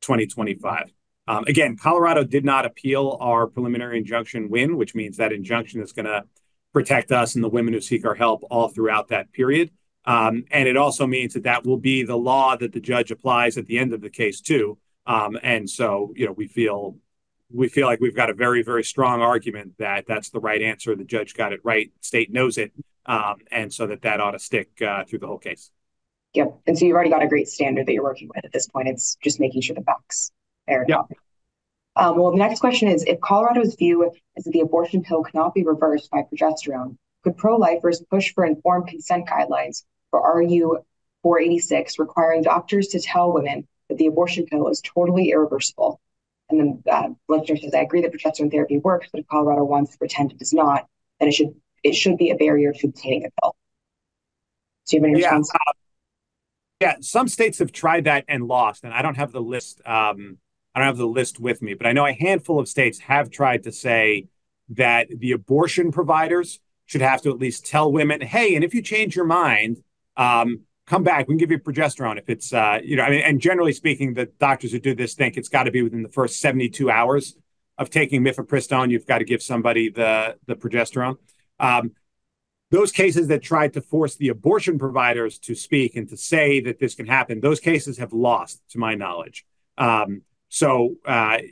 2025. Again, Colorado did not appeal our preliminary injunction win, which means that injunction is going to protect us and the women who seek our help all throughout that period. And it also means that will be the law that the judge applies at the end of the case too. And so, we feel like we've got a very, very strong argument that that's the right answer. The judge got it right. State knows it. And so that ought to stick through the whole case. Yep. And so you've already got a great standard that you're working with at this point. It's just making sure the facts are yep. Well, the next question is, if Colorado's view is that the abortion pill cannot be reversed by progesterone, could pro-lifers push for informed consent guidelines for RU 486 requiring doctors to tell women that the abortion pill is totally irreversible? And then the listener says, I agree that progesterone therapy works, but if Colorado wants to pretend it does not, then it should be a barrier to obtaining a pill. Do you have any response? Yeah, some states have tried that and lost, and I don't have the list. I don't have the list with me, but I know a handful of states have tried to say that the abortion providers should have to at least tell women, hey, and if you change your mind, come back. We can give you progesterone if it's, and generally speaking, the doctors who do this think it's got to be within the first 72 hours of taking mifepristone. You've got to give somebody the progesterone. Those cases that tried to force the abortion providers to speak and to say that this can happen, those cases have lost, to my knowledge. So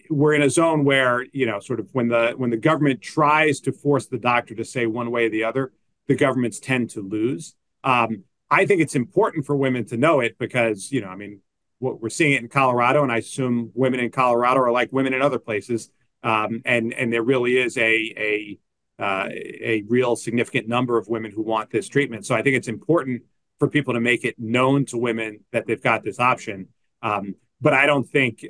we're in a zone where, sort of when the government tries to force the doctor to say one way or the other, the governments tend to lose. I think it's important for women to know it because, what we're seeing it in Colorado, and I assume women in Colorado are like women in other places. And there really is a real significant number of women who want this treatment. So I think it's important for people to make it known to women that they've got this option. But I don't think,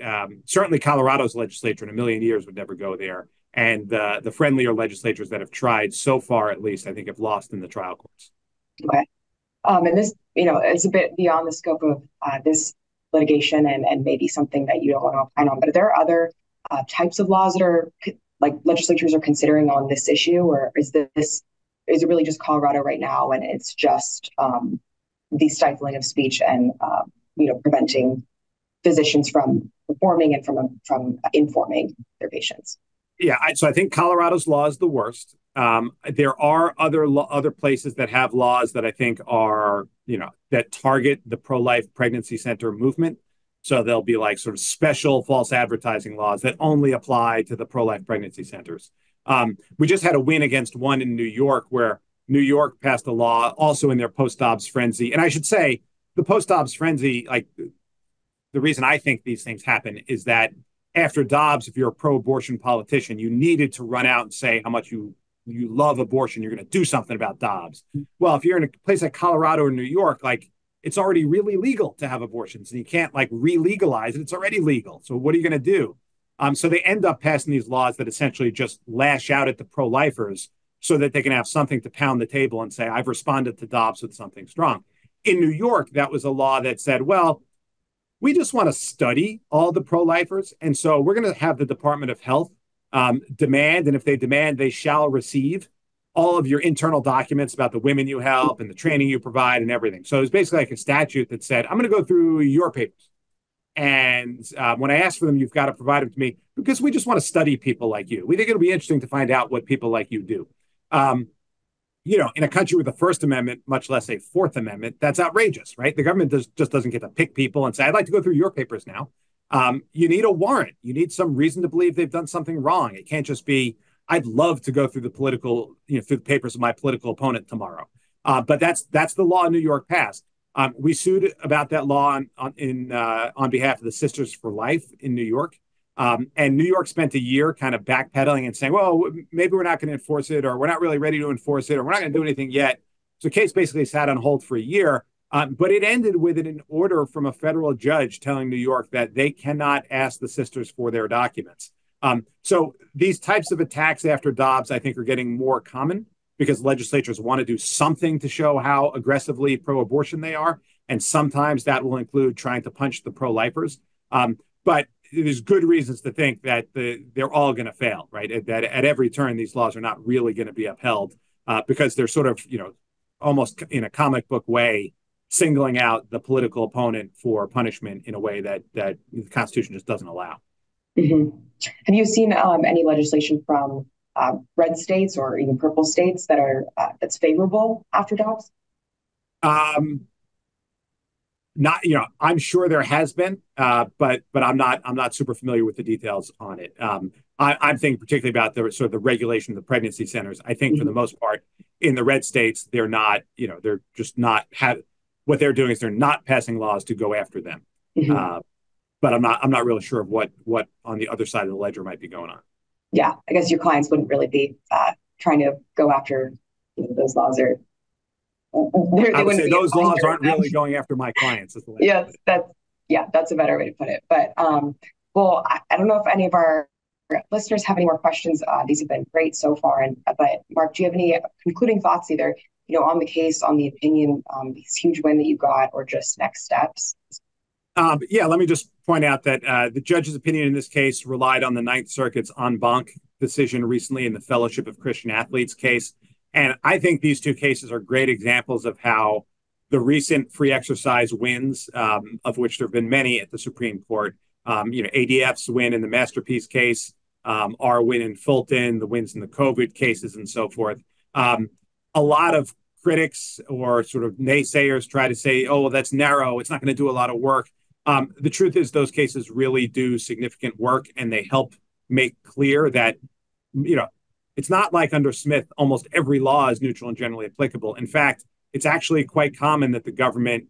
certainly Colorado's legislature in a million years would never go there. And the friendlier legislatures that have tried so far, at least, I think have lost in the trial courts. Okay. And this, it's a bit beyond the scope of this litigation and maybe something that you don't want to opine on, but are there other types of laws that are like legislatures are considering on this issue, or is it really just Colorado right now and it's just the stifling of speech and preventing physicians from performing and from informing their patients? Yeah, so I think Colorado's law is the worst. There are other places that have laws that I think are, that target the pro-life pregnancy center movement. So there'll be like sort of special false advertising laws that only apply to the pro-life pregnancy centers. We just had a win against one in New York where New York passed a law also in their post-Dobbs frenzy. And I should say the post-Dobbs frenzy, like the reason I think these things happen is that after Dobbs, if you're a pro-abortion politician, you needed to run out and say how much you love abortion. You're going to do something about Dobbs. Well, if you're in a place like Colorado or New York, like it's already really legal to have abortions and you can't like re-legalize it. It's already legal. So what are you going to do? So they end up passing these laws that essentially just lash out at the pro-lifers so that they can have something to pound the table and say, I've responded to Dobbs with something strong. In New York, that was a law that said, well, we just want to study all the pro-lifers. And so we're going to have the Department of Health demand, and if they demand, they shall receive all of your internal documents about the women you help and the training you provide and everything. So it was basically like a statute that said, I'm going to go through your papers. And when I ask for them, you've got to provide them to me because we just want to study people like you. We think it'll be interesting to find out what people like you do. In a country with a First Amendment, much less a Fourth Amendment, that's outrageous, right? The government just doesn't get to pick people and say, I'd like to go through your papers now. you need a warrant. You need some reason to believe they've done something wrong. It can't just be, I'd love to go through the through the papers of my political opponent tomorrow. But that's the law New York passed. We sued about that law on behalf of the Sisters for Life in New York. And New York spent a year kind of backpedaling and saying, well, maybe we're not going to enforce it, or we're not really ready to enforce it, or we're not going to do anything yet. So the case basically sat on hold for a year. But it ended with an order from a federal judge telling New York that they cannot ask the sisters for their documents. So these types of attacks after Dobbs, I think, are getting more common because legislatures want to do something to show how aggressively pro-abortion they are. And sometimes that will include trying to punch the pro-lifers. But there's good reasons to think that they're all going to fail, right? That at every turn, these laws are not really going to be upheld because they're sort of, almost in a comic book way, singling out the political opponent for punishment in a way that the Constitution just doesn't allow. Mm-hmm. Have you seen any legislation from red states or even purple states that's favorable after Dobbs? Not, I'm sure there has been, but I'm not super familiar with the details on it. I'm thinking particularly about the regulation of the pregnancy centers. I think for the most part in the red states, they're not, they're just not what they're doing is they're not passing laws to go after them. But I'm not really sure of what on the other side of the ledger might be going on. Yeah, I guess your clients wouldn't really be trying to go after those laws or. I would say those laws aren't really going after my clients. Yes, that's a better way to put it. But well, I don't know if any of our listeners have any more questions. These have been great so far. But Mark, do you have any concluding thoughts, either on the case, on the opinion, this huge win that you got, or just next steps? Yeah, let me just point out that the judge's opinion in this case relied on the Ninth Circuit's en banc decision recently in the Fellowship of Christian Athletes case. And I think these two cases are great examples of how the recent free exercise wins, of which there have been many at the Supreme Court, ADF's win in the Masterpiece case, our win in Fulton, the wins in the COVID cases, and so forth. A lot of critics or sort of naysayers try to say, oh, well, that's narrow. It's not going to do a lot of work. The truth is those cases really do significant work, and they help make clear that, it's not like under Smith, almost every law is neutral and generally applicable. In fact, it's actually quite common that the government,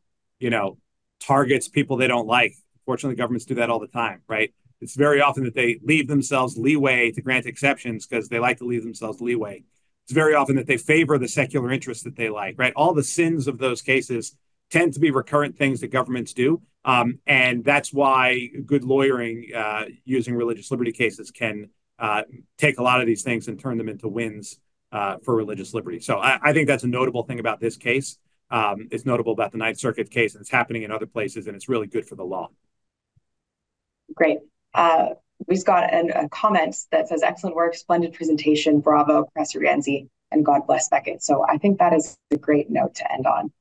targets people they don't like. Fortunately, governments do that all the time, right? It's very often that they leave themselves leeway to grant exceptions because they like to leave themselves leeway. It's very often that they favor the secular interests that they like, right? All the sins of those cases tend to be recurrent things that governments do. And that's why good lawyering using religious liberty cases can take a lot of these things and turn them into wins for religious liberty. So I think that's a notable thing about this case. It's notable about the Ninth Circuit case, and it's happening in other places, and it's really good for the law. Great. We just got a comment that says, excellent work, splendid presentation, bravo, Professor Rienzi, and God bless Becket. So I think that is a great note to end on.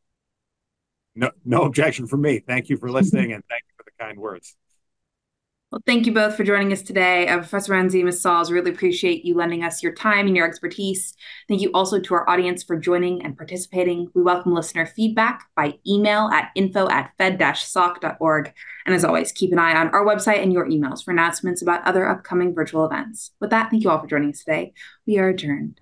No objection from me. Thank you for listening, and thank you for the kind words. Well, thank you both for joining us today. Professor Rienzi and Ms. Sauls, really appreciate you lending us your time and your expertise. Thank you also to our audience for joining and participating. We welcome listener feedback by email at info@fed-soc.org. And as always, keep an eye on our website and your emails for announcements about other upcoming virtual events. With that, thank you all for joining us today. We are adjourned.